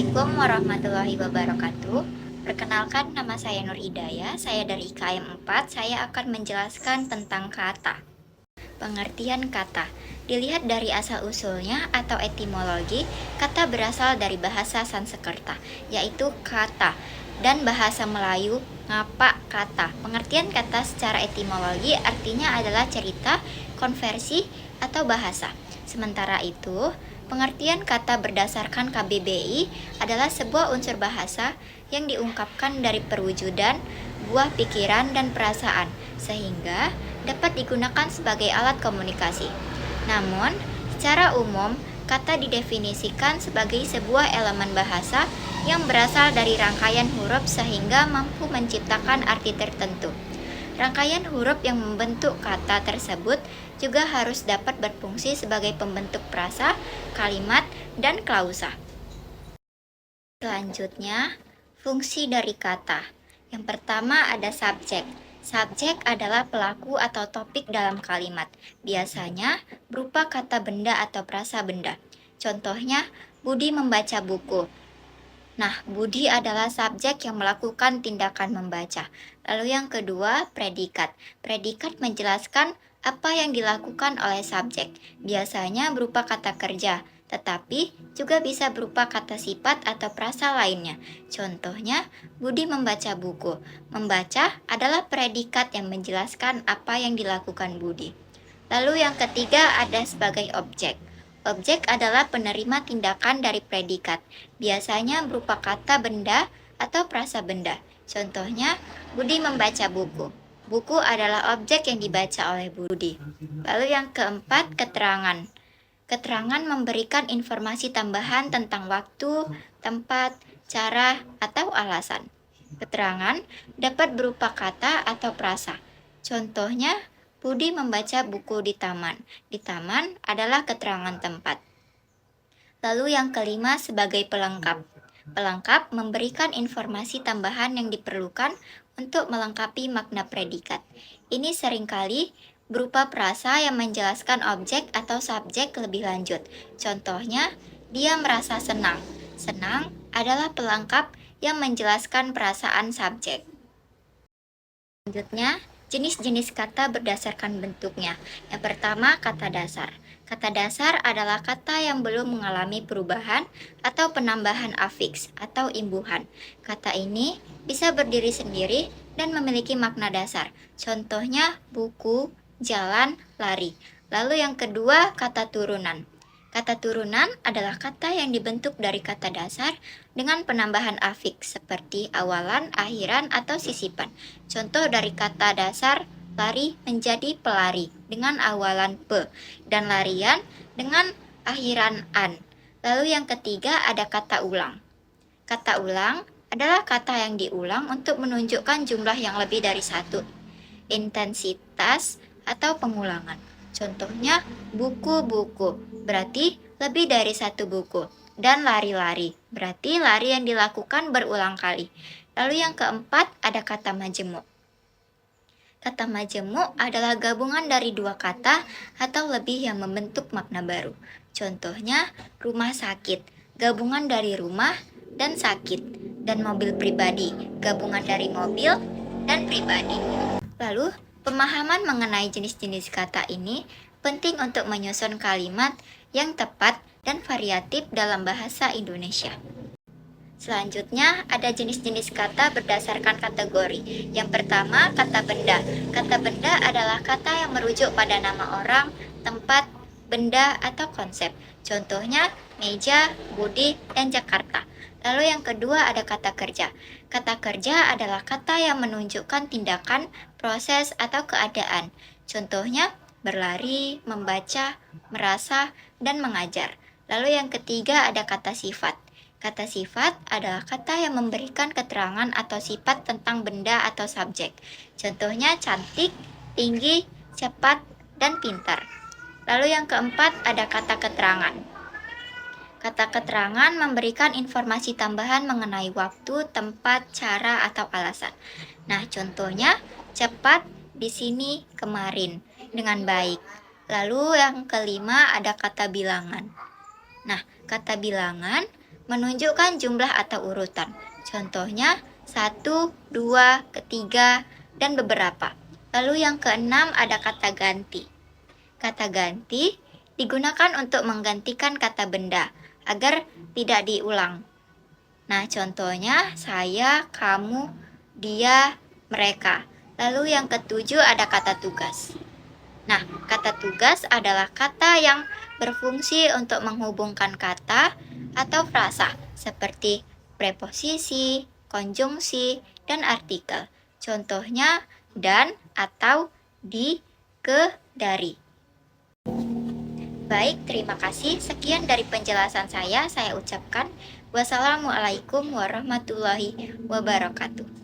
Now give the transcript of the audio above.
Assalamualaikum warahmatullahi wabarakatuh. Perkenalkan, nama saya Nur Hidayah, saya dari IKM 4. Saya akan menjelaskan tentang kata. Pengertian kata. Dilihat dari asal-usulnya atau etimologi, kata berasal dari bahasa Sanskerta, yaitu kata, dan bahasa Melayu ngapa kata. Pengertian kata secara etimologi artinya adalah cerita, konversi, atau bahasa. Sementara itu, pengertian kata berdasarkan KBBI adalah sebuah unsur bahasa yang diungkapkan dari perwujudan, buah pikiran, dan perasaan, sehingga dapat digunakan sebagai alat komunikasi. Namun, secara umum, kata didefinisikan sebagai sebuah elemen bahasa yang berasal dari rangkaian huruf sehingga mampu menciptakan arti tertentu. Rangkaian huruf yang membentuk kata tersebut juga harus dapat berfungsi sebagai pembentuk frasa, kalimat, dan klausa. Selanjutnya, fungsi dari kata. Yang pertama ada subjek. Subjek adalah pelaku atau topik dalam kalimat. Biasanya berupa kata benda atau frasa benda. Contohnya, Budi membaca buku. Nah, Budi adalah subjek yang melakukan tindakan membaca. Lalu yang kedua, predikat. Predikat menjelaskan apa yang dilakukan oleh subjek. Biasanya berupa kata kerja, tetapi juga bisa berupa kata sifat atau frasa lainnya. Contohnya, Budi membaca buku. Membaca adalah predikat yang menjelaskan apa yang dilakukan Budi. Lalu yang ketiga ada sebagai objek. Objek adalah penerima tindakan dari predikat, biasanya berupa kata benda atau frasa benda. Contohnya, Budi membaca buku. Buku adalah objek yang dibaca oleh Budi. Lalu yang keempat, keterangan. Keterangan memberikan informasi tambahan tentang waktu, tempat, cara, atau alasan. Keterangan dapat berupa kata atau frasa. Contohnya, Budi membaca buku di taman. Di taman adalah keterangan tempat. Lalu yang kelima sebagai pelengkap. Pelengkap memberikan informasi tambahan yang diperlukan untuk melengkapi makna predikat. Ini seringkali berupa frasa yang menjelaskan objek atau subjek lebih lanjut. Contohnya, dia merasa senang. Senang adalah pelengkap yang menjelaskan perasaan subjek. Selanjutnya, jenis-jenis kata berdasarkan bentuknya. Yang pertama, kata dasar. Kata dasar adalah kata yang belum mengalami perubahan atau penambahan afiks atau imbuhan. Kata ini bisa berdiri sendiri dan memiliki makna dasar. Contohnya, buku, jalan, lari. Lalu yang kedua, kata turunan. Kata turunan adalah kata yang dibentuk dari kata dasar dengan penambahan afiks seperti awalan, akhiran, atau sisipan. Contoh dari kata dasar lari menjadi pelari dengan awalan pe dan larian dengan akhiran an. Lalu yang ketiga ada kata ulang. Kata ulang adalah kata yang diulang untuk menunjukkan jumlah yang lebih dari satu, intensitas atau pengulangan. Contohnya buku-buku, berarti lebih dari satu buku. Dan lari-lari, berarti lari yang dilakukan berulang kali. Lalu yang keempat ada kata majemuk. Kata majemuk adalah gabungan dari dua kata atau lebih yang membentuk makna baru. Contohnya rumah sakit, gabungan dari rumah dan sakit. Dan mobil pribadi, gabungan dari mobil dan pribadi. Lalu, pemahaman mengenai jenis-jenis kata ini penting untuk menyusun kalimat yang tepat dan variatif dalam bahasa Indonesia. Selanjutnya, ada jenis-jenis kata berdasarkan kategori. Yang pertama, kata benda. Kata benda adalah kata yang merujuk pada nama orang, tempat, benda, atau konsep. Contohnya, meja, Budi, dan Jakarta. Lalu yang kedua ada kata kerja. Kata kerja adalah kata yang menunjukkan tindakan, proses, atau keadaan. Contohnya, berlari, membaca, merasa, dan mengajar. Lalu yang ketiga ada kata sifat. Kata sifat adalah kata yang memberikan keterangan atau sifat tentang benda atau subjek. Contohnya cantik, tinggi, cepat, dan pintar. Lalu yang keempat ada kata keterangan. Kata keterangan memberikan informasi tambahan mengenai waktu, tempat, cara, atau alasan. Nah, contohnya cepat di sini kemarin dengan baik. Lalu yang kelima ada kata bilangan. Nah, kata bilangan menunjukkan jumlah atau urutan. Contohnya, 1, 2, ketiga, dan beberapa. Lalu yang keenam ada kata ganti. Kata ganti digunakan untuk menggantikan kata benda agar tidak diulang. Nah, contohnya saya, kamu, dia, mereka. Lalu yang ketujuh ada kata tugas. Nah, kata tugas adalah kata yang berfungsi untuk menghubungkan kata atau frasa seperti preposisi, konjungsi, dan artikel. Contohnya dan, atau, di, ke, dari. Baik, terima kasih. Sekian dari penjelasan saya ucapkan wassalamualaikum warahmatullahi wabarakatuh.